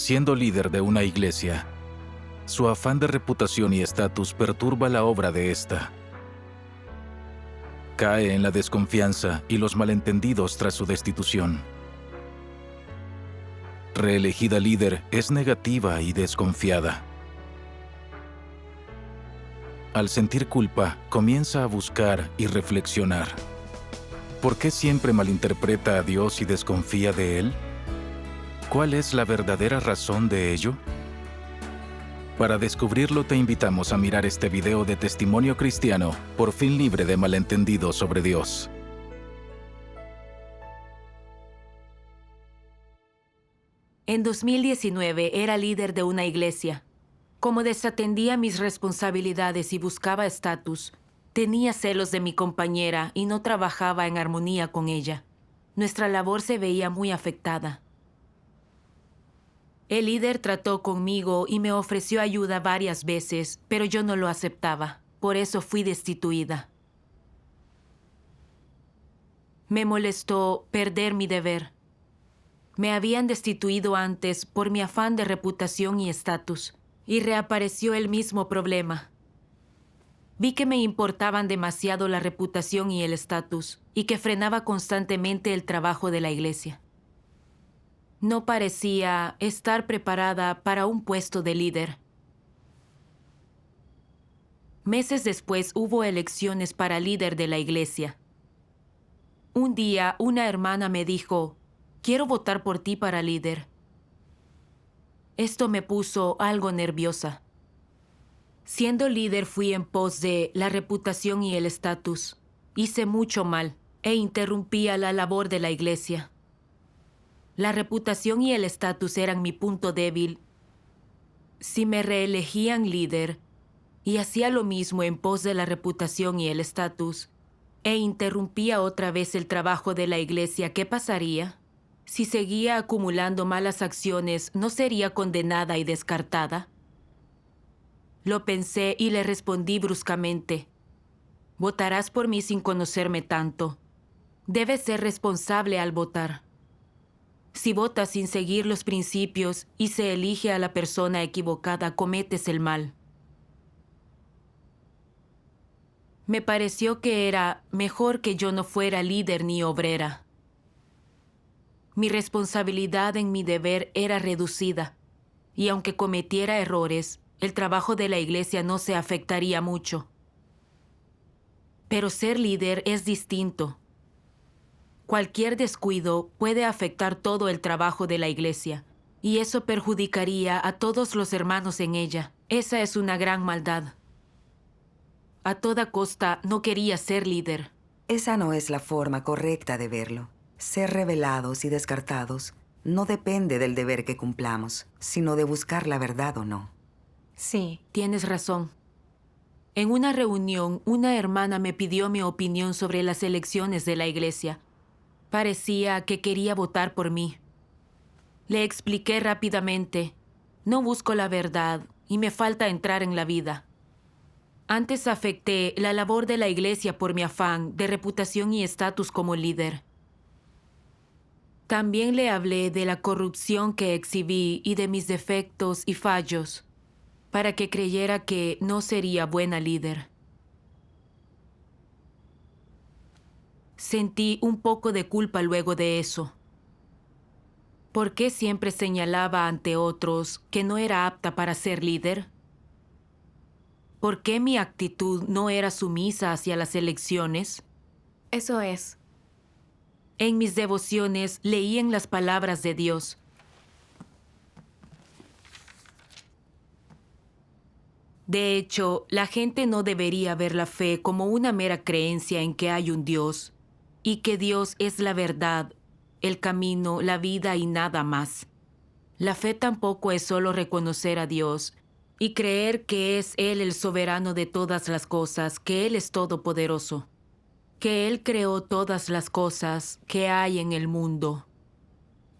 Siendo líder de una iglesia, su afán de reputación y estatus perturba la obra de esta. Cae en la desconfianza y los malentendidos tras su destitución. Reelegida líder, es negativa y desconfiada. Al sentir culpa, comienza a buscar y reflexionar. ¿Por qué siempre malinterpreta a Dios y desconfía de Él? ¿Cuál es la verdadera razón de ello? Para descubrirlo, te invitamos a mirar este video de testimonio cristiano, por fin libre de malentendidos sobre Dios. En 2019 era líder de una iglesia. Como desatendía mis responsabilidades y buscaba estatus, tenía celos de mi compañera y no trabajaba en armonía con ella. Nuestra labor se veía muy afectada. El líder trató conmigo y me ofreció ayuda varias veces, pero yo no lo aceptaba. Por eso fui destituida. Me molestó perder mi deber. Me habían destituido antes por mi afán de reputación y estatus, y reapareció el mismo problema. Vi que me importaban demasiado la reputación y el estatus, y que frenaba constantemente el trabajo de la iglesia. No parecía estar preparada para un puesto de líder. Meses después hubo elecciones para líder de la iglesia. Un día, una hermana me dijo, «Quiero votar por ti para líder». Esto me puso algo nerviosa. Siendo líder fui en pos de la reputación y el estatus. Hice mucho mal e interrumpía la labor de la iglesia. La reputación y el estatus eran mi punto débil. Si me reelegían líder y hacía lo mismo en pos de la reputación y el estatus, e interrumpía otra vez el trabajo de la iglesia, ¿qué pasaría? Si seguía acumulando malas acciones, ¿no sería condenada y descartada? Lo pensé y le respondí bruscamente. Votarás por mí sin conocerme tanto. Debes ser responsable al votar. Si votas sin seguir los principios y se elige a la persona equivocada, cometes el mal. Me pareció que era mejor que yo no fuera líder ni obrera. Mi responsabilidad en mi deber era reducida, y aunque cometiera errores, el trabajo de la iglesia no se afectaría mucho. Pero ser líder es distinto. Cualquier descuido puede afectar todo el trabajo de la iglesia, y eso perjudicaría a todos los hermanos en ella. Esa es una gran maldad. A toda costa no quería ser líder. Esa no es la forma correcta de verlo. Ser revelados y descartados no depende del deber que cumplamos, sino de buscar la verdad o no. Sí, tienes razón. En una reunión, una hermana me pidió mi opinión sobre las elecciones de la iglesia. Parecía que quería votar por mí. Le expliqué rápidamente, no busco la verdad y me falta entrar en la vida. Antes afecté la labor de la iglesia por mi afán de reputación y estatus como líder. También le hablé de la corrupción que exhibí y de mis defectos y fallos, para que creyera que no sería buena líder. Sentí un poco de culpa luego de eso. ¿Por qué siempre señalaba ante otros que no era apta para ser líder? ¿Por qué mi actitud no era sumisa hacia las elecciones? Eso es. En mis devociones leí en las palabras de Dios. De hecho, la gente no debería ver la fe como una mera creencia en que hay un Dios, y que Dios es la verdad, el camino, la vida y nada más. La fe tampoco es solo reconocer a Dios y creer que es Él el soberano de todas las cosas, que Él es todopoderoso, que Él creó todas las cosas que hay en el mundo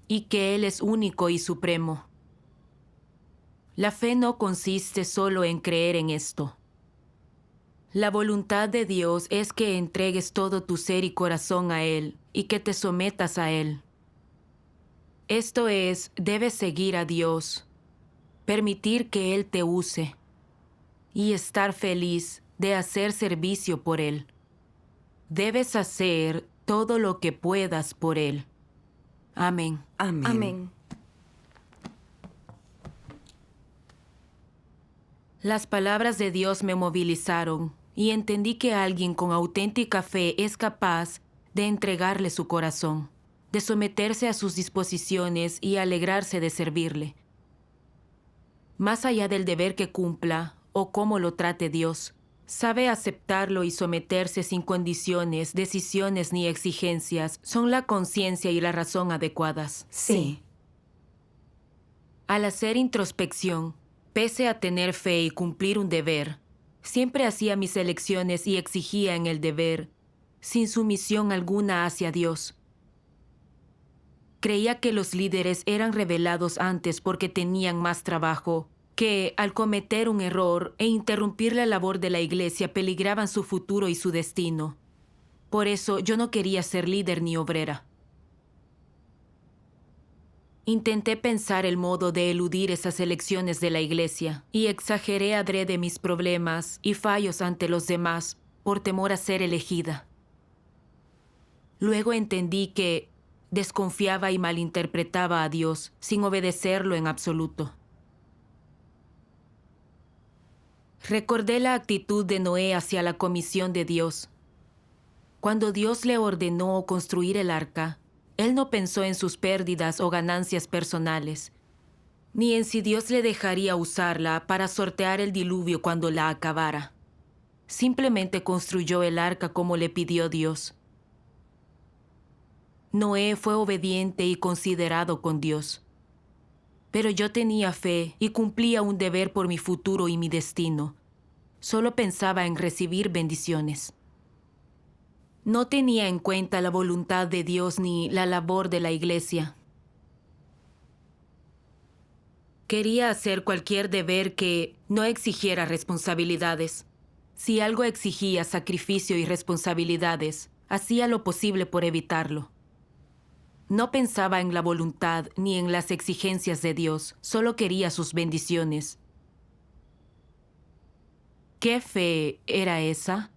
y que Él es único y supremo. La fe no consiste solo en creer en esto. La voluntad de Dios es que entregues todo tu ser y corazón a Él y que te sometas a Él. Esto es, debes seguir a Dios, permitir que Él te use y estar feliz de hacer servicio por Él. Debes hacer todo lo que puedas por Él. Amén. Amén. Amén. Las palabras de Dios me movilizaron y entendí que alguien con auténtica fe es capaz de entregarle su corazón, de someterse a sus disposiciones y alegrarse de servirle. Más allá del deber que cumpla o cómo lo trate Dios, sabe aceptarlo y someterse sin condiciones, decisiones ni exigencias. Son la conciencia y la razón adecuadas. Sí. Al hacer introspección, pese a tener fe y cumplir un deber, siempre hacía mis elecciones y exigía en el deber, sin sumisión alguna hacia Dios. Creía que los líderes eran revelados antes porque tenían más trabajo, que al cometer un error e interrumpir la labor de la iglesia peligraban su futuro y su destino. Por eso yo no quería ser líder ni obrera. Intenté pensar el modo de eludir esas elecciones de la iglesia y exageré adrede mis problemas y fallos ante los demás por temor a ser elegida. Luego entendí que desconfiaba y malinterpretaba a Dios sin obedecerlo en absoluto. Recordé la actitud de Noé hacia la comisión de Dios. Cuando Dios le ordenó construir el arca, él no pensó en sus pérdidas o ganancias personales, ni en si Dios le dejaría usarla para sortear el diluvio cuando la acabara. Simplemente construyó el arca como le pidió Dios. Noé fue obediente y considerado con Dios. Pero yo tenía fe y cumplía un deber por mi futuro y mi destino. Solo pensaba en recibir bendiciones. No tenía en cuenta la voluntad de Dios ni la labor de la iglesia. Quería hacer cualquier deber que no exigiera responsabilidades. Si algo exigía sacrificio y responsabilidades, hacía lo posible por evitarlo. No pensaba en la voluntad ni en las exigencias de Dios, solo quería sus bendiciones. ¿Qué fe era esa?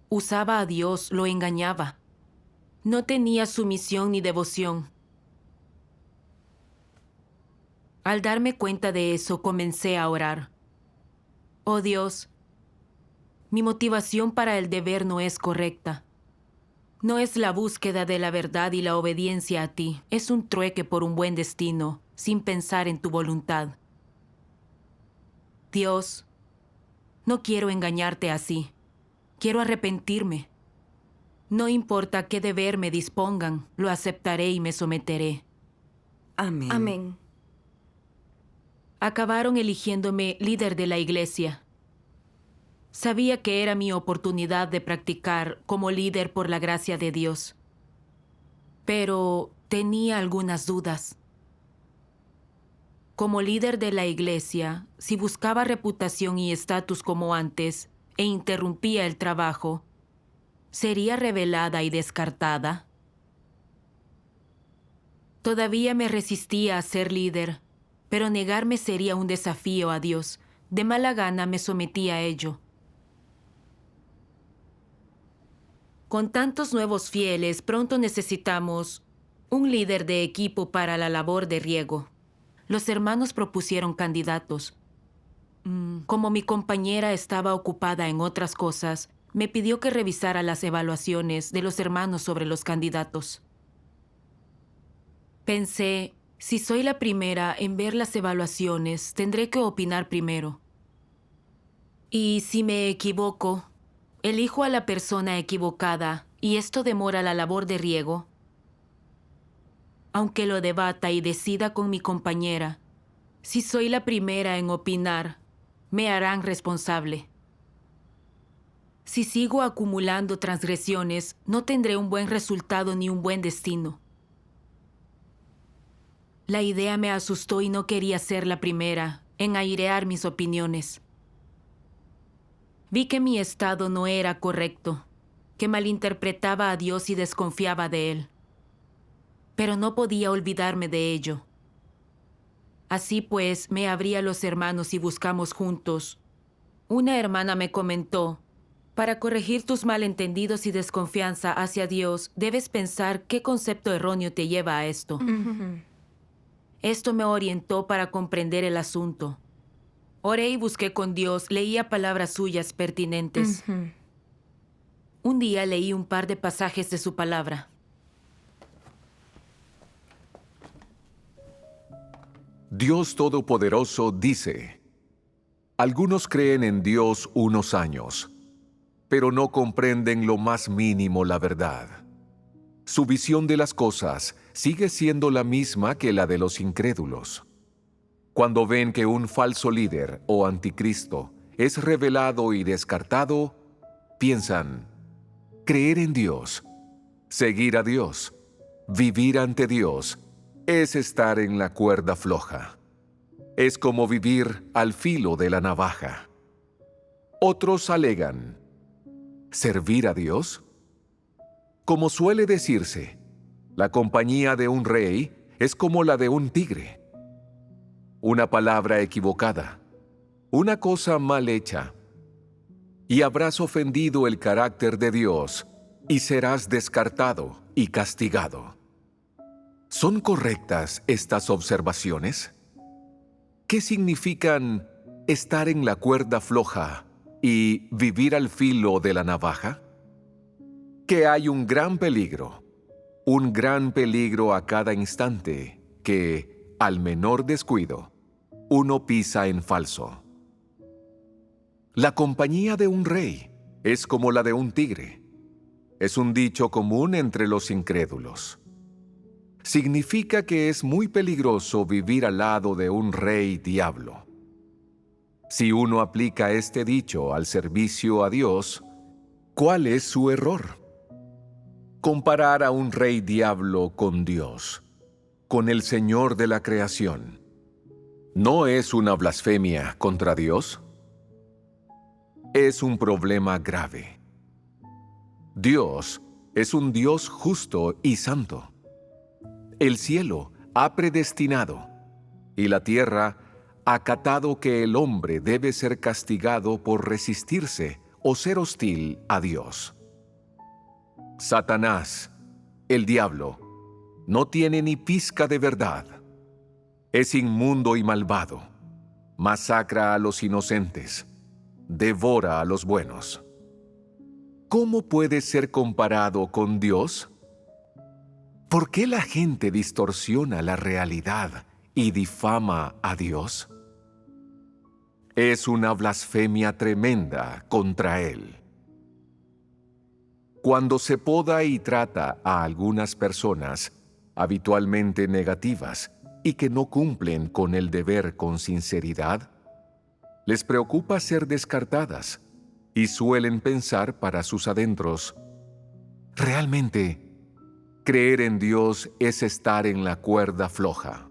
Usaba a Dios, lo engañaba. No tenía sumisión ni devoción. Al darme cuenta de eso, comencé a orar. Oh Dios, mi motivación para el deber no es correcta. No es la búsqueda de la verdad y la obediencia a ti. Es un trueque por un buen destino, sin pensar en tu voluntad. Dios, no quiero engañarte así. Quiero arrepentirme. No importa qué deber me dispongan, lo aceptaré y me someteré. Amén. Amén. Acabaron eligiéndome líder de la iglesia. Sabía que era mi oportunidad de practicar como líder por la gracia de Dios. Pero tenía algunas dudas. Como líder de la iglesia, si buscaba reputación y estatus como antes e interrumpía el trabajo, ¿sería revelada y descartada? Todavía me resistía a ser líder, pero negarme sería un desafío a Dios. De mala gana me sometí a ello. Con tantos nuevos fieles, pronto necesitamos un líder de equipo para la labor de riego. Los hermanos propusieron candidatos. Como mi compañera estaba ocupada en otras cosas, me pidió que revisara las evaluaciones de los hermanos sobre los candidatos. Pensé, si soy la primera en ver las evaluaciones, tendré que opinar primero. Y si me equivoco, elijo a la persona equivocada y esto demora la labor de riego. Aunque lo debata y decida con mi compañera, si soy la primera en opinar, me harán responsable. Si sigo acumulando transgresiones, no tendré un buen resultado ni un buen destino. La idea me asustó y no quería ser la primera en airear mis opiniones. Vi que mi estado no era correcto, que malinterpretaba a Dios y desconfiaba de Él. pero no podía olvidarme de ello. Así pues, me abrí a los hermanos y buscamos juntos. Una hermana me comentó: para corregir tus malentendidos y desconfianza hacia Dios, debes pensar qué concepto erróneo te lleva a esto. Esto me orientó para comprender el asunto. Oré y busqué con Dios, leía palabras suyas pertinentes. Un día leí un par de pasajes de su palabra. Dios Todopoderoso dice: algunos creen en Dios unos años, pero no comprenden lo más mínimo la verdad. Su visión de las cosas sigue siendo la misma que la de los incrédulos. Cuando ven que un falso líder o anticristo es revelado y descartado, piensan: creer en Dios, seguir a Dios, vivir ante Dios, es estar en la cuerda floja. Es como vivir al filo de la navaja. Otros alegan: ¿servir a Dios? Como suele decirse, la compañía de un rey es como la de un tigre. Una palabra equivocada, una cosa mal hecha, y habrás ofendido el carácter de Dios, y serás descartado y castigado. ¿Son correctas estas observaciones? ¿Qué significan estar en la cuerda floja y vivir al filo de la navaja? Que hay un gran peligro a cada instante que, al menor descuido, uno pisa en falso. La compañía de un rey es como la de un tigre. Es un dicho común entre los incrédulos. Significa que es muy peligroso vivir al lado de un rey diablo. Si uno aplica este dicho al servicio a Dios, ¿cuál es su error? Comparar a un rey diablo con Dios, con el Señor de la creación, ¿no es una blasfemia contra Dios? Es un problema grave. Dios es un Dios justo y santo. El cielo ha predestinado y la tierra ha acatado que el hombre debe ser castigado por resistirse o ser hostil a Dios. Satanás, el diablo, no tiene ni pizca de verdad. Es inmundo y malvado. Masacra a los inocentes. Devora a los buenos. ¿Cómo puede ser comparado con Dios? ¿Por qué la gente distorsiona la realidad y difama a Dios? Es una blasfemia tremenda contra Él. Cuando se poda y trata a algunas personas, habitualmente negativas, y que no cumplen con el deber con sinceridad, les preocupa ser descartadas y suelen pensar para sus adentros: realmente, creer en Dios es estar en la cuerda floja.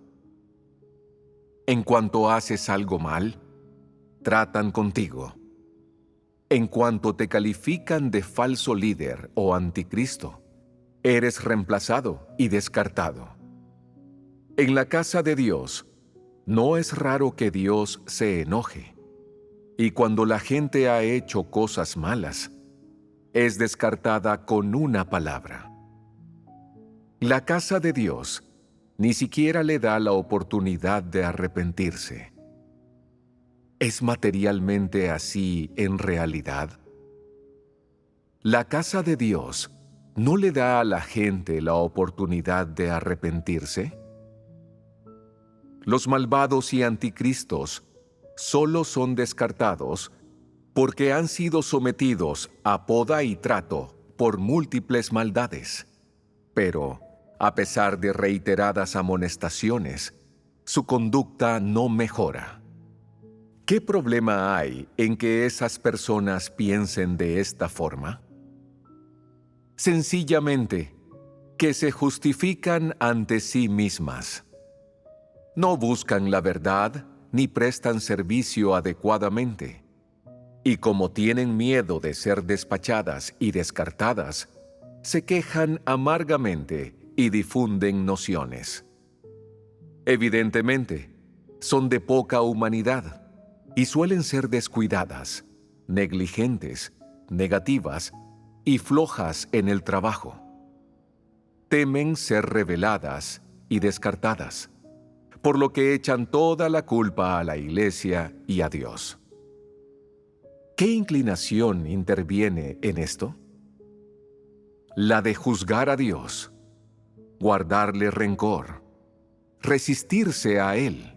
En cuanto haces algo mal, tratan contigo. En cuanto te califican de falso líder o anticristo, eres reemplazado y descartado. En la casa de Dios, no es raro que Dios se enoje. Y cuando la gente ha hecho cosas malas, es descartada con una palabra. La casa de Dios ni siquiera le da la oportunidad de arrepentirse. ¿Es materialmente así en realidad? La casa de Dios no le da a la gente la oportunidad de arrepentirse. Los malvados y anticristos solo son descartados porque han sido sometidos a poda y trato por múltiples maldades. Pero, a pesar de reiteradas amonestaciones, su conducta no mejora. ¿Qué problema hay en que esas personas piensen de esta forma? Sencillamente, que se justifican ante sí mismas. No buscan la verdad ni prestan servicio adecuadamente. Y como tienen miedo de ser despachadas y descartadas, se quejan amargamente y difunden nociones. Evidentemente, son de poca humanidad y suelen ser descuidadas, negligentes, negativas y flojas en el trabajo. Temen ser reveladas y descartadas, por lo que echan toda la culpa a la Iglesia y a Dios. ¿Qué inclinación interviene en esto? La de juzgar a Dios, guardarle rencor, resistirse a Él.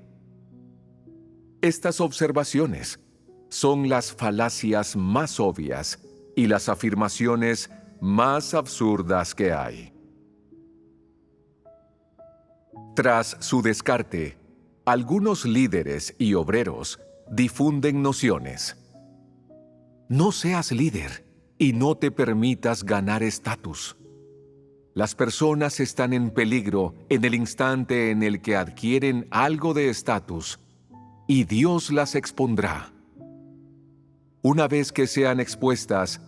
Estas observaciones son las falacias más obvias y las afirmaciones más absurdas que hay. Tras su descarte, algunos líderes y obreros difunden nociones. No seas líder y no te permitas ganar estatus. Las personas están en peligro en el instante en el que adquieren algo de estatus, y Dios las expondrá. Una vez que sean expuestas,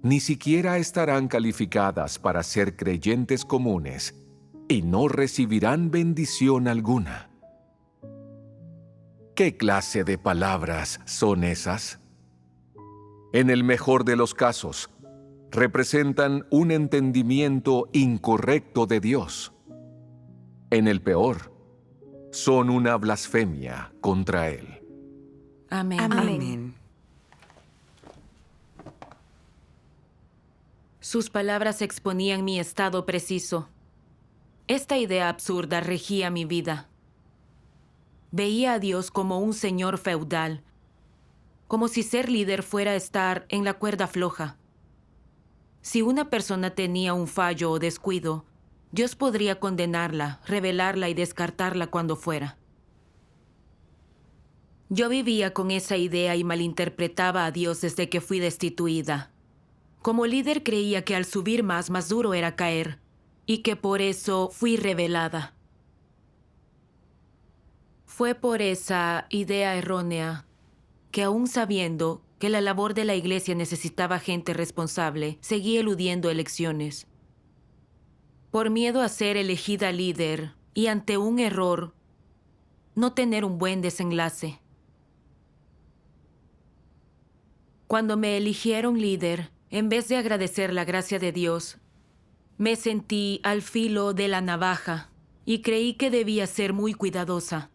ni siquiera estarán calificadas para ser creyentes comunes y no recibirán bendición alguna. ¿Qué clase de palabras son esas? En el mejor de los casos, representan un entendimiento incorrecto de Dios. En el peor, son una blasfemia contra Él. Amén. Amén. Sus palabras exponían mi estado preciso. Esta idea absurda regía mi vida. Veía a Dios como un señor feudal, como si ser líder fuera estar en la cuerda floja. Si una persona tenía un fallo o descuido, Dios podría condenarla, revelarla y descartarla cuando fuera. Yo vivía con esa idea y malinterpretaba a Dios desde que fui destituida. Como líder creía que al subir más duro era caer, y que por eso fui revelada. Fue por esa idea errónea que, aún sabiendo que la labor de la iglesia necesitaba gente responsable, seguí eludiendo elecciones. Por miedo a ser elegida líder y ante un error, no tener un buen desenlace. Cuando me eligieron líder, en vez de agradecer la gracia de Dios, me sentí al filo de la navaja y creí que debía ser muy cuidadosa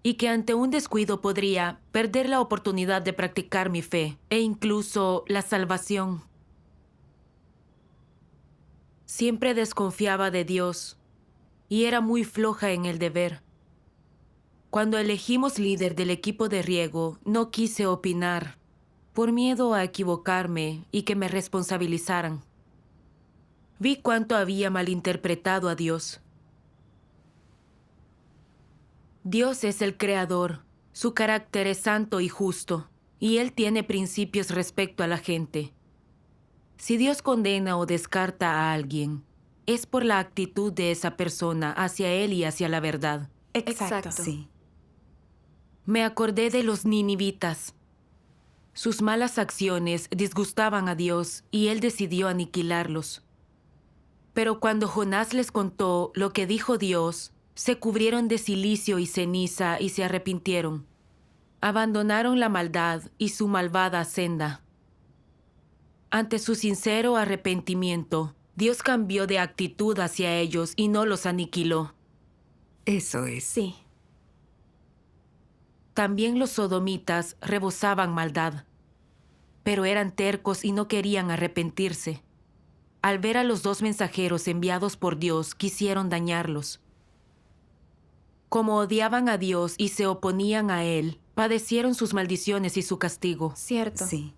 y que ante un descuido podría perder la oportunidad de practicar mi fe e incluso la salvación. Siempre desconfiaba de Dios y era muy floja en el deber. Cuando elegimos líder del equipo de riego, no quise opinar por miedo a equivocarme y que me responsabilizaran. Vi cuánto había malinterpretado a Dios. Dios es el Creador, su carácter es santo y justo, y Él tiene principios respecto a la gente. Si Dios condena o descarta a alguien, es por la actitud de esa persona hacia Él y hacia la verdad. Exacto. Sí. Me acordé de los ninivitas. Sus malas acciones disgustaban a Dios y Él decidió aniquilarlos. Pero cuando Jonás les contó lo que dijo Dios, se cubrieron de cilicio y ceniza y se arrepintieron. Abandonaron la maldad y su malvada senda. Ante su sincero arrepentimiento, Dios cambió de actitud hacia ellos y no los aniquiló. Eso es. Sí. También los sodomitas rebosaban maldad, pero eran tercos y no querían arrepentirse. Al ver a los 2 mensajeros enviados por Dios, quisieron dañarlos. Como odiaban a Dios y se oponían a Él, padecieron sus maldiciones y su castigo. Cierto. Sí.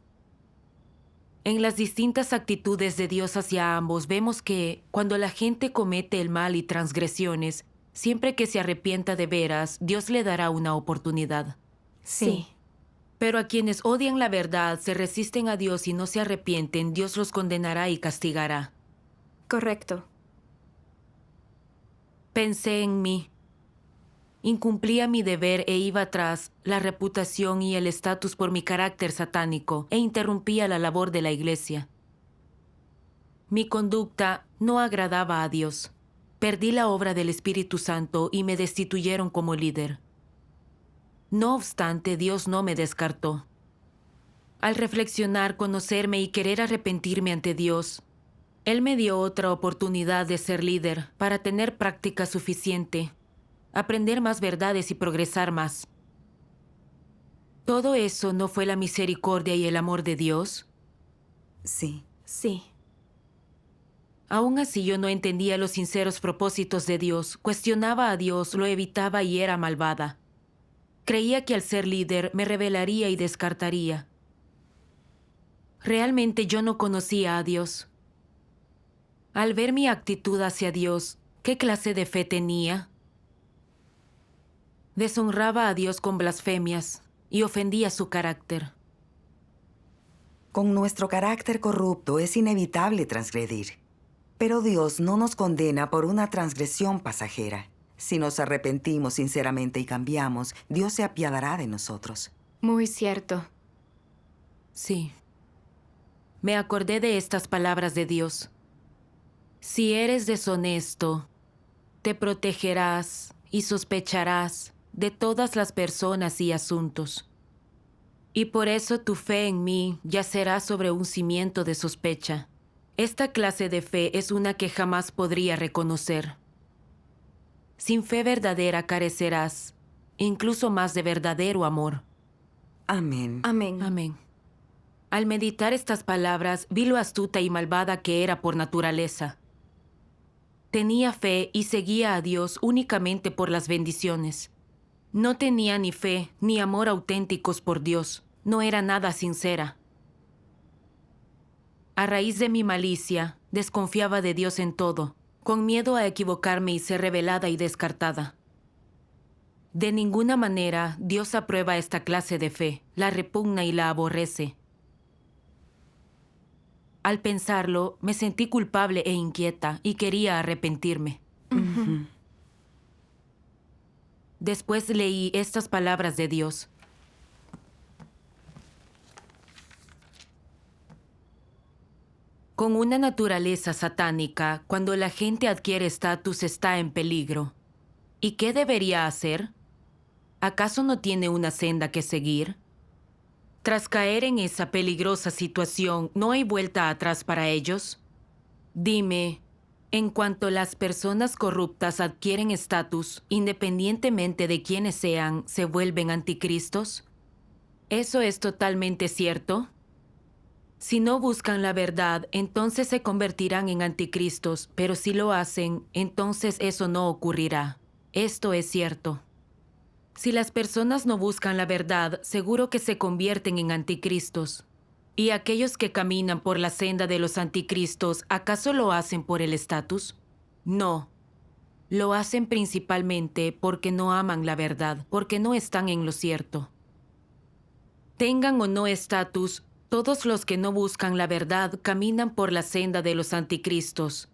En las distintas actitudes de Dios hacia ambos, vemos que, cuando la gente comete el mal y transgresiones, siempre que se arrepienta de veras, Dios le dará una oportunidad. Sí. Pero a quienes odian la verdad, se resisten a Dios y no se arrepienten, Dios los condenará y castigará. Correcto. Pensé en mí. Incumplía mi deber e iba tras la reputación y el estatus por mi carácter satánico e interrumpía la labor de la iglesia. Mi conducta no agradaba a Dios. Perdí la obra del Espíritu Santo y me destituyeron como líder. No obstante, Dios no me descartó. Al reflexionar, conocerme y querer arrepentirme ante Dios, Él me dio otra oportunidad de ser líder para tener práctica suficiente, aprender más verdades y progresar más. ¿Todo eso no fue la misericordia y el amor de Dios? Sí. Sí. Aún así yo no entendía los sinceros propósitos de Dios, cuestionaba a Dios, lo evitaba y era malvada. Creía que al ser líder me rebelaría y descartaría. Realmente yo no conocía a Dios. Al ver mi actitud hacia Dios, ¿qué clase de fe tenía? Deshonraba a Dios con blasfemias y ofendía su carácter. Con nuestro carácter corrupto es inevitable transgredir. Pero Dios no nos condena por una transgresión pasajera. Si nos arrepentimos sinceramente y cambiamos, Dios se apiadará de nosotros. Muy cierto. Sí. Me acordé de estas palabras de Dios. Si eres deshonesto, te protegerás y sospecharás de todas las personas y asuntos. Y por eso tu fe en mí yacerá sobre un cimiento de sospecha. Esta clase de fe es una que jamás podría reconocer. Sin fe verdadera carecerás, incluso más de verdadero amor. Amén. Amén. Amén. Al meditar estas palabras, vi lo astuta y malvada que era por naturaleza. Tenía fe y seguía a Dios únicamente por las bendiciones. No tenía ni fe ni amor auténticos por Dios. No era nada sincera. A raíz de mi malicia, desconfiaba de Dios en todo, con miedo a equivocarme y ser revelada y descartada. De ninguna manera Dios aprueba esta clase de fe, la repugna y la aborrece. Al pensarlo, me sentí culpable e inquieta y quería arrepentirme. Después leí estas palabras de Dios. Con una naturaleza satánica, cuando la gente adquiere estatus está en peligro. ¿Y qué debería hacer? ¿Acaso no tiene una senda que seguir? Tras caer en esa peligrosa situación, ¿no hay vuelta atrás para ellos? Dime, en cuanto las personas corruptas adquieren estatus, independientemente de quiénes sean, ¿se vuelven anticristos? ¿Eso es totalmente cierto? Si no buscan la verdad, entonces se convertirán en anticristos, pero si lo hacen, entonces eso no ocurrirá. Esto es cierto. Si las personas no buscan la verdad, seguro que se convierten en anticristos. ¿Y aquellos que caminan por la senda de los anticristos, acaso lo hacen por el estatus? No. Lo hacen principalmente porque no aman la verdad, porque no están en lo cierto. Tengan o no estatus, todos los que no buscan la verdad caminan por la senda de los anticristos.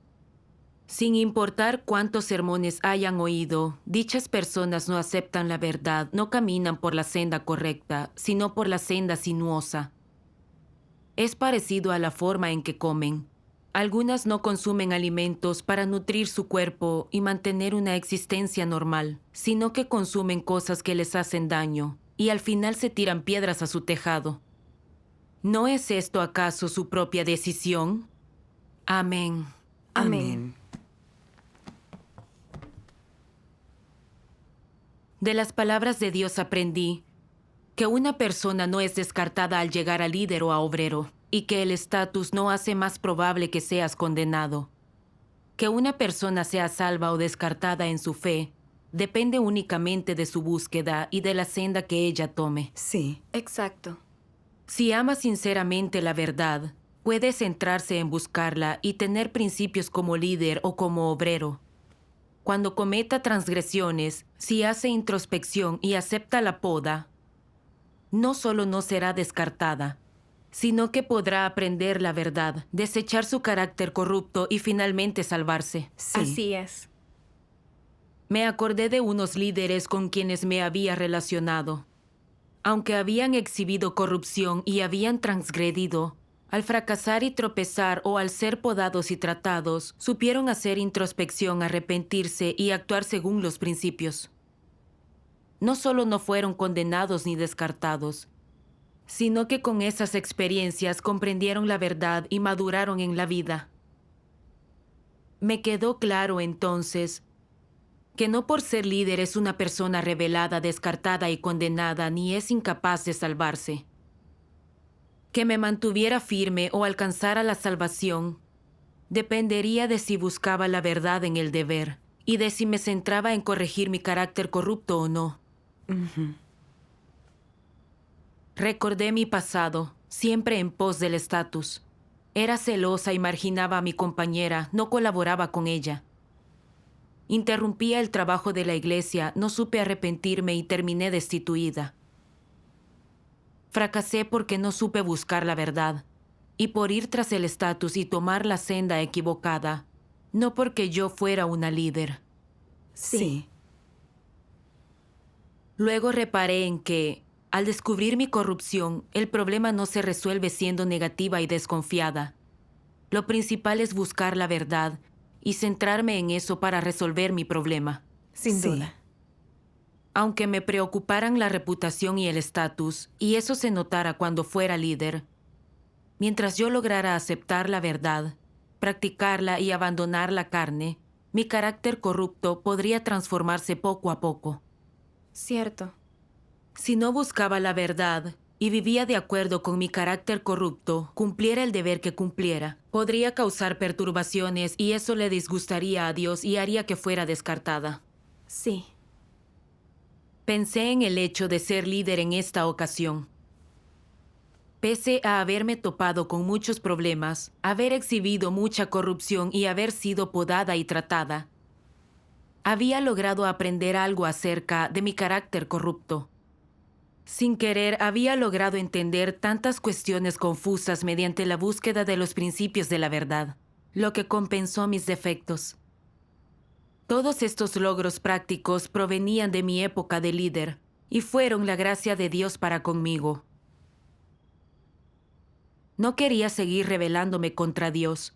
Sin importar cuántos sermones hayan oído, dichas personas no aceptan la verdad, no caminan por la senda correcta, sino por la senda sinuosa. Es parecido a la forma en que comen. Algunas no consumen alimentos para nutrir su cuerpo y mantener una existencia normal, sino que consumen cosas que les hacen daño, y al final se tiran piedras a su tejado. ¿No es esto acaso su propia decisión? Amén. Amén. De las palabras de Dios aprendí que una persona no es descartada al llegar a líder o a obrero, y que el estatus no hace más probable que seas condenado. Que una persona sea salva o descartada en su fe depende únicamente de su búsqueda y de la senda que ella tome. Sí. Exacto. Si ama sinceramente la verdad, puede centrarse en buscarla y tener principios como líder o como obrero. Cuando cometa transgresiones, si hace introspección y acepta la poda, no solo no será descartada, sino que podrá aprender la verdad, desechar su carácter corrupto y finalmente salvarse. Sí. Así es. Me acordé de unos líderes con quienes me había relacionado. Aunque habían exhibido corrupción y habían transgredido, Al fracasar y tropezar o al ser podados y tratados, supieron hacer introspección, arrepentirse y actuar según los principios. No solo no fueron condenados ni descartados, sino que con esas experiencias comprendieron la verdad y maduraron en la vida. Me quedó claro entonces que no por ser líder es una persona rebelada, descartada y condenada, ni es incapaz de salvarse. Que me mantuviera firme o alcanzara la salvación dependería de si buscaba la verdad en el deber y de si me centraba en corregir mi carácter corrupto o no. Recordé mi pasado, siempre en pos del estatus. Era celosa y marginaba a mi compañera, no colaboraba con ella. Interrumpía el trabajo de la iglesia, no supe arrepentirme y terminé destituida. Fracasé porque no supe buscar la verdad, y por ir tras el estatus y tomar la senda equivocada, no porque yo fuera una líder. Sí. Luego reparé en que, al descubrir mi corrupción, el problema no se resuelve siendo negativa y desconfiada. Lo principal es buscar la verdad y centrarme en eso para resolver mi problema. Sin Sí. duda. Aunque me preocuparan la reputación y el estatus, y eso se notara cuando fuera líder, mientras yo lograra aceptar la verdad, practicarla y abandonar la carne, mi carácter corrupto podría transformarse poco a poco. Cierto. Si no buscaba la verdad y vivía de acuerdo con mi carácter corrupto, cumpliera el deber que cumpliera, podría causar perturbaciones y eso le disgustaría a Dios y haría que fuera descartada. Sí. Pensé en el hecho de ser líder en esta ocasión. Pese a haberme topado con muchos problemas, haber exhibido mucha corrupción y haber sido podada y tratada, había logrado aprender algo acerca de mi carácter corrupto. Sin querer, había logrado entender tantas cuestiones confusas mediante la búsqueda de los principios de la verdad, lo que compensó mis defectos. Todos estos logros prácticos provenían de mi época de líder y fueron la gracia de Dios para conmigo. No quería seguir rebelándome contra Dios.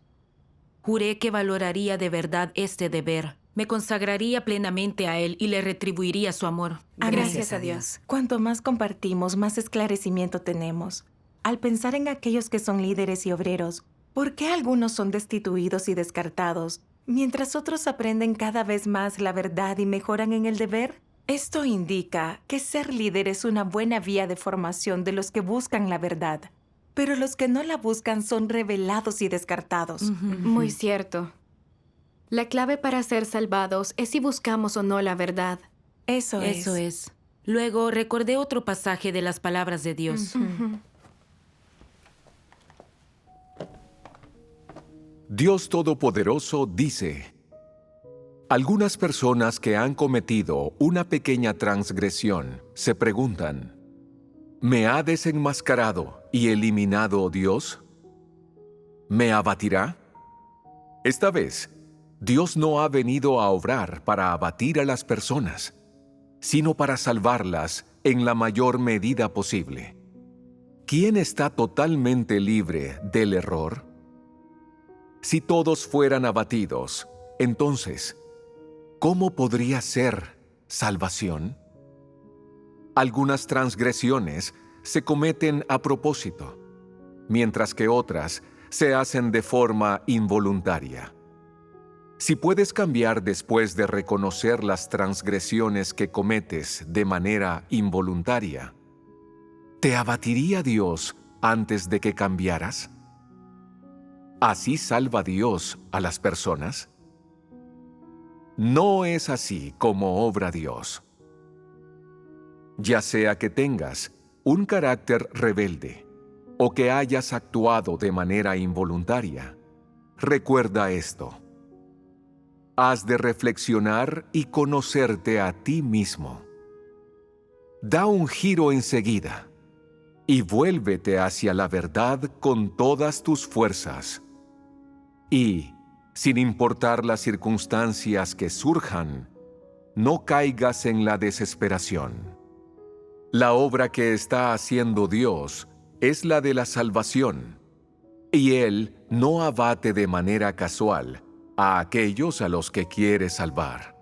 Juré que valoraría de verdad este deber, me consagraría plenamente a Él y le retribuiría su amor. Gracias a Dios. Cuanto más compartimos, más esclarecimiento tenemos. Al pensar en aquellos que son líderes y obreros, ¿por qué algunos son destituidos y descartados, mientras otros aprenden cada vez más la verdad y mejoran en el deber? Esto indica que ser líder es una buena vía de formación de los que buscan la verdad, pero los que no la buscan son revelados y descartados. Muy cierto. La clave para ser salvados es si buscamos o no la verdad. Eso es. Luego recordé otro pasaje de las palabras de Dios. Dios Todopoderoso dice: algunas personas que han cometido una pequeña transgresión se preguntan: ¿me ha desenmascarado y eliminado Dios? ¿Me abatirá? Esta vez, Dios no ha venido a obrar para abatir a las personas, sino para salvarlas en la mayor medida posible. ¿Quién está totalmente libre del error? Si todos fueran abatidos, entonces, ¿cómo podría ser salvación? Algunas transgresiones se cometen a propósito, mientras que otras se hacen de forma involuntaria. Si puedes cambiar después de reconocer las transgresiones que cometes de manera involuntaria, ¿te abatiría Dios antes de que cambiaras? ¿Así salva Dios a las personas? No es así como obra Dios. Ya sea que tengas un carácter rebelde o que hayas actuado de manera involuntaria, recuerda esto: has de reflexionar y conocerte a ti mismo. Da un giro enseguida y vuélvete hacia la verdad con todas tus fuerzas. Y, sin importar las circunstancias que surjan, no caigas en la desesperación. La obra que está haciendo Dios es la de la salvación, Y Él no abate de manera casual a aquellos a los que quiere salvar.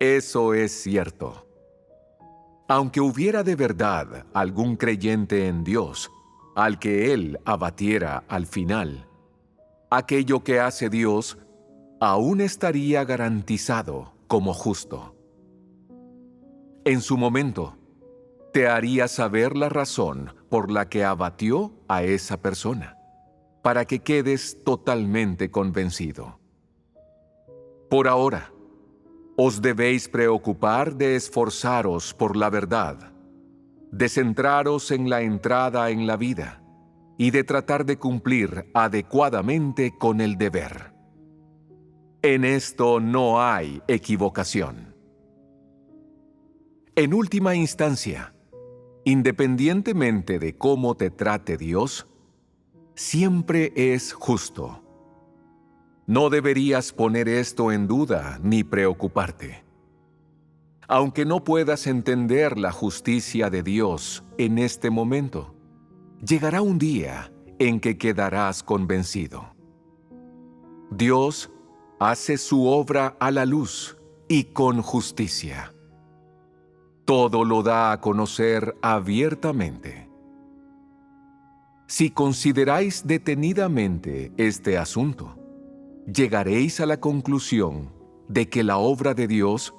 Eso es cierto. Aunque hubiera de verdad algún creyente en Dios, al que Él abatiera al final, aquello que hace Dios aún estaría garantizado como justo. En su momento, te haría saber la razón por la que abatió a esa persona, para que quedes totalmente convencido. Por ahora, os debéis preocupar de esforzaros por la verdad, de centraros en la entrada en la vida y de tratar de cumplir adecuadamente con el deber. En esto no hay equivocación. En última instancia, independientemente de cómo te trate Dios, siempre es justo. No deberías poner esto en duda ni preocuparte. Aunque no puedas entender la justicia de Dios en este momento, llegará un día en que quedarás convencido. Dios hace su obra a la luz y con justicia. Todo lo da a conocer abiertamente. Si consideráis detenidamente este asunto, llegaréis a la conclusión de que la obra de Dios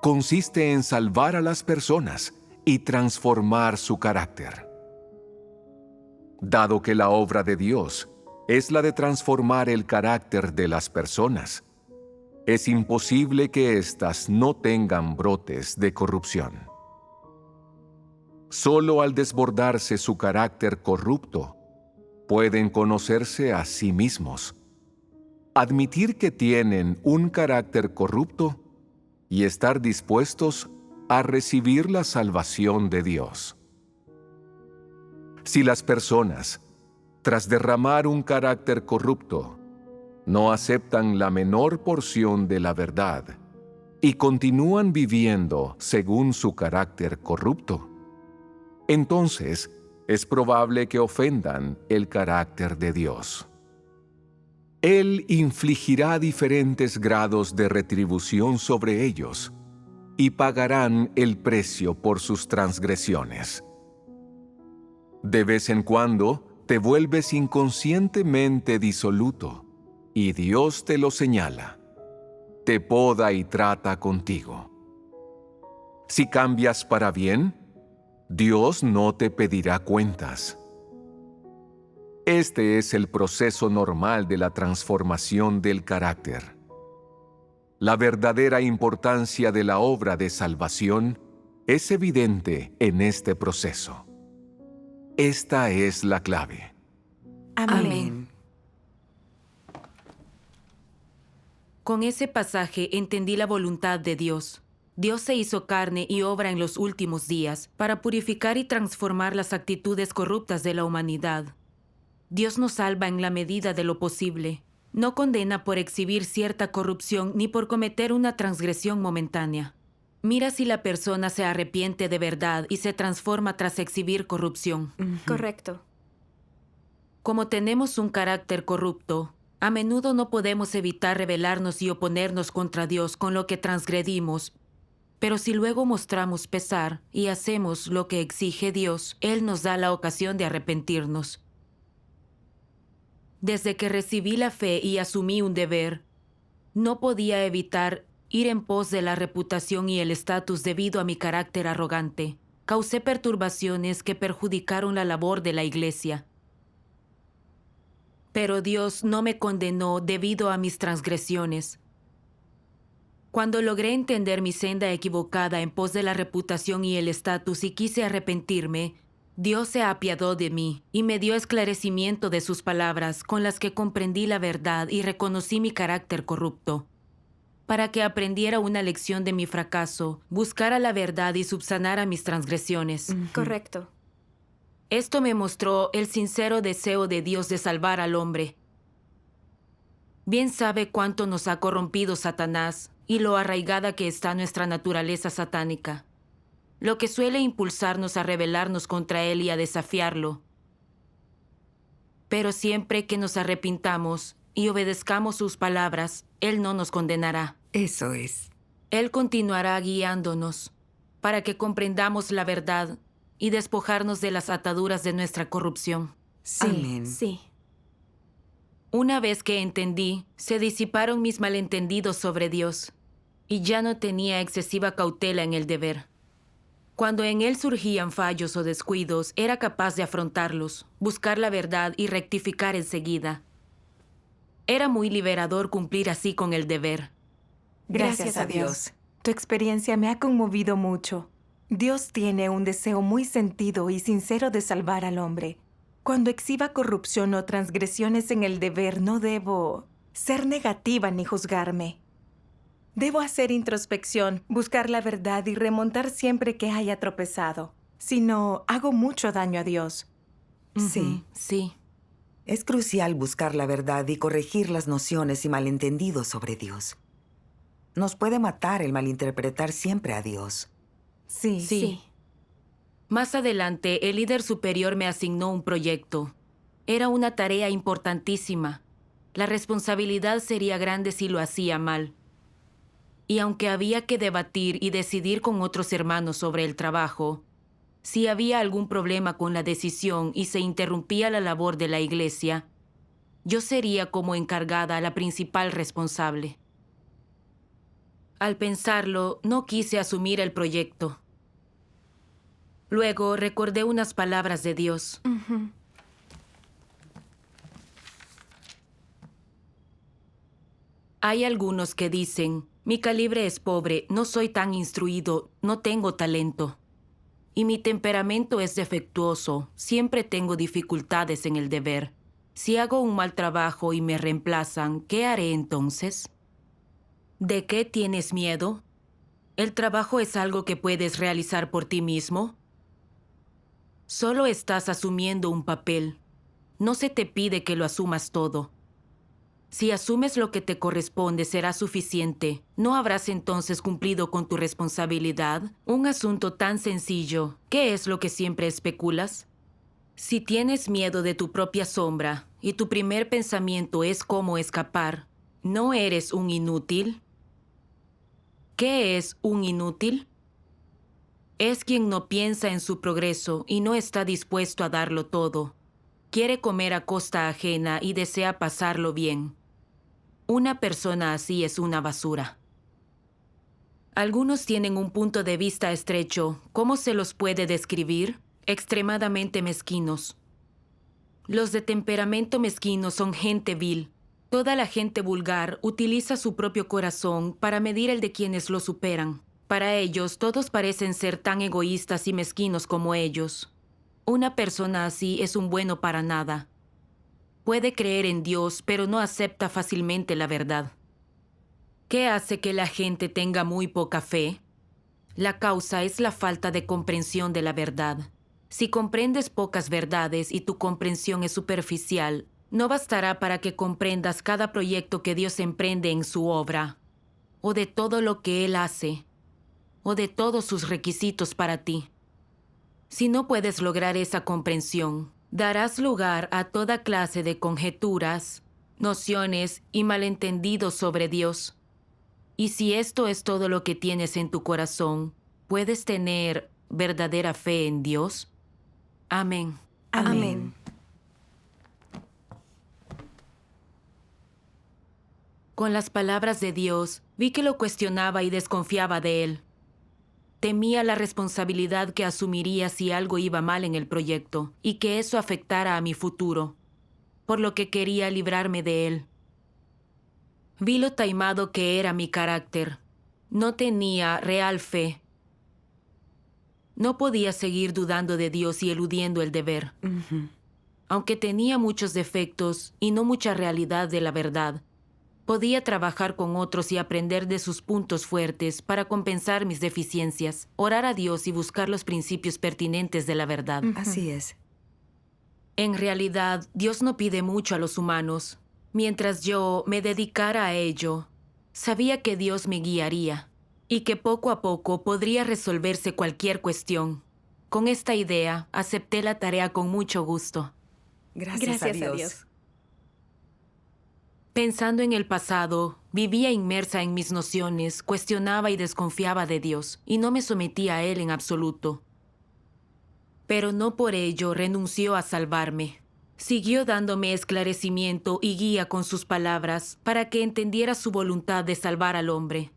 consiste en salvar a las personas y transformar su carácter. Dado que la obra de Dios es la de transformar el carácter de las personas, es imposible que éstas no tengan brotes de corrupción. Solo al desbordarse su carácter corrupto, pueden conocerse a sí mismos, admitir que tienen un carácter corrupto y estar dispuestos a recibir la salvación de Dios. Si las personas, tras derramar un carácter corrupto, no aceptan la menor porción de la verdad y continúan viviendo según su carácter corrupto, entonces es probable que ofendan el carácter de Dios. Él infligirá diferentes grados de retribución sobre ellos y pagarán el precio por sus transgresiones. De vez en cuando te vuelves inconscientemente disoluto y Dios te lo señala, te poda y trata contigo. Si cambias para bien, Dios no te pedirá cuentas. Este es el proceso normal de la transformación del carácter. La verdadera importancia de la obra de salvación es evidente en este proceso. Esta es la clave. Amén. Con ese pasaje entendí la voluntad de Dios. Dios se hizo carne y obra en los últimos días para purificar y transformar las actitudes corruptas de la humanidad. Dios nos salva en la medida de lo posible. No condena por exhibir cierta corrupción ni por cometer una transgresión momentánea. Mira si la persona se arrepiente de verdad y se transforma tras exhibir corrupción. Correcto. Como tenemos un carácter corrupto, a menudo no podemos evitar rebelarnos y oponernos contra Dios con lo que transgredimos. Pero si luego mostramos pesar y hacemos lo que exige Dios, Él nos da la ocasión de arrepentirnos. Desde que recibí la fe y asumí un deber, no podía evitar ir en pos de la reputación y el estatus debido a mi carácter arrogante. Causé perturbaciones que perjudicaron la labor de la iglesia. Pero Dios no me condenó debido a mis transgresiones. Cuando logré entender mi senda equivocada en pos de la reputación y el estatus y quise arrepentirme, Dios se apiadó de mí y me dio esclarecimiento de sus palabras con las que comprendí la verdad y reconocí mi carácter corrupto. Para que aprendiera una lección de mi fracaso, buscara la verdad y subsanara mis transgresiones. Correcto. Esto me mostró el sincero deseo de Dios de salvar al hombre. Bien sabe cuánto nos ha corrompido Satanás y lo arraigada que está nuestra naturaleza satánica, lo que suele impulsarnos a rebelarnos contra él y a desafiarlo. Pero siempre que nos arrepintamos y obedezcamos sus palabras, Él no nos condenará. Eso es. Él continuará guiándonos para que comprendamos la verdad y despojarnos de las ataduras de nuestra corrupción. Sí, Amén. sí. Una vez que entendí, se disiparon mis malentendidos sobre Dios y ya no tenía excesiva cautela en el deber. Cuando en él surgían fallos o descuidos, era capaz de afrontarlos, buscar la verdad y rectificar enseguida. Era muy liberador cumplir así con el deber. Gracias a Dios. Tu experiencia me ha conmovido mucho. Dios tiene un deseo muy sentido y sincero de salvar al hombre. Cuando exhiba corrupción o transgresiones en el deber, no debo ser negativa ni juzgarme. Debo hacer introspección, buscar la verdad y remontar siempre que haya tropezado. Si no, hago mucho daño a Dios. Sí. Sí. Es crucial buscar la verdad y corregir las nociones y malentendidos sobre Dios. Nos puede matar el malinterpretar siempre a Dios. Sí. Sí. Más adelante, el líder superior me asignó un proyecto. Era una tarea importantísima. La responsabilidad sería grande si lo hacía mal. Y aunque había que debatir y decidir con otros hermanos sobre el trabajo, si había algún problema con la decisión y se interrumpía la labor de la iglesia, yo sería como encargada la principal responsable. Al pensarlo, no quise asumir el proyecto. Luego recordé unas palabras de Dios. Hay algunos que dicen, mi calibre es pobre, no soy tan instruido, no tengo talento. Y mi temperamento es defectuoso, siempre tengo dificultades en el deber. Si hago un mal trabajo y me reemplazan, ¿qué haré entonces? ¿De qué tienes miedo? ¿El trabajo es algo que puedes realizar por ti mismo? Solo estás asumiendo un papel. No se te pide que lo asumas todo. Si asumes lo que te corresponde, será suficiente. ¿No habrás entonces cumplido con tu responsabilidad? Un asunto tan sencillo. ¿Qué es lo que siempre especulas? Si tienes miedo de tu propia sombra y tu primer pensamiento es cómo escapar, ¿no eres un inútil? ¿Qué es un inútil? Es quien no piensa en su progreso y no está dispuesto a darlo todo. Quiere comer a costa ajena y desea pasarlo bien. Una persona así es una basura. Algunos tienen un punto de vista estrecho. ¿Cómo se los puede describir? Extremadamente mezquinos. Los de temperamento mezquino son gente vil. Toda la gente vulgar utiliza su propio corazón para medir el de quienes lo superan. Para ellos, todos parecen ser tan egoístas y mezquinos como ellos. Una persona así es un bueno para nada. Puede creer en Dios, pero no acepta fácilmente la verdad. ¿Qué hace que la gente tenga muy poca fe? La causa es la falta de comprensión de la verdad. Si comprendes pocas verdades y tu comprensión es superficial, no bastará para que comprendas cada proyecto que Dios emprende en su obra, o de todo lo que Él hace, o de todos sus requisitos para ti. Si no puedes lograr esa comprensión, darás lugar a toda clase de conjeturas, nociones y malentendidos sobre Dios. Y si esto es todo lo que tienes en tu corazón, ¿puedes tener verdadera fe en Dios? Amén. Amén. Con las palabras de Dios, vi que lo cuestionaba y desconfiaba de él. Temía la responsabilidad que asumiría si algo iba mal en el proyecto y que eso afectara a mi futuro, por lo que quería librarme de él. Vi lo taimado que era mi carácter. No tenía real fe. No podía seguir dudando de Dios y eludiendo el deber. Aunque tenía muchos defectos y no mucha realidad de la verdad, podía trabajar con otros y aprender de sus puntos fuertes para compensar mis deficiencias, orar a Dios y buscar los principios pertinentes de la verdad. Así es. En realidad, Dios no pide mucho a los humanos. Mientras yo me dedicara a ello, sabía que Dios me guiaría y que poco a poco podría resolverse cualquier cuestión. Con esta idea, acepté la tarea con mucho gusto. Gracias a Dios. Pensando en el pasado, vivía inmersa en mis nociones, cuestionaba y desconfiaba de Dios, y no me sometía a Él en absoluto. Pero no por ello renunció a salvarme. Siguió dándome esclarecimiento y guía con sus palabras para que entendiera su voluntad de salvar al hombre.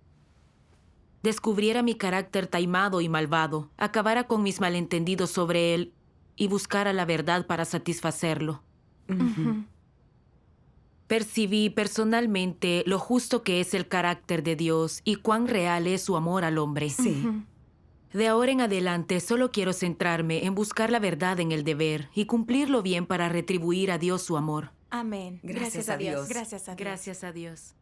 Descubriera mi carácter taimado y malvado, acabara con mis malentendidos sobre él y buscara la verdad para satisfacerlo. Percibí personalmente lo justo que es el carácter de Dios y cuán real es su amor al hombre. Sí. De ahora en adelante solo quiero centrarme en buscar la verdad en el deber y cumplirlo bien para retribuir a Dios su amor. Amén. Gracias a Dios. Gracias a Dios. Gracias a Dios.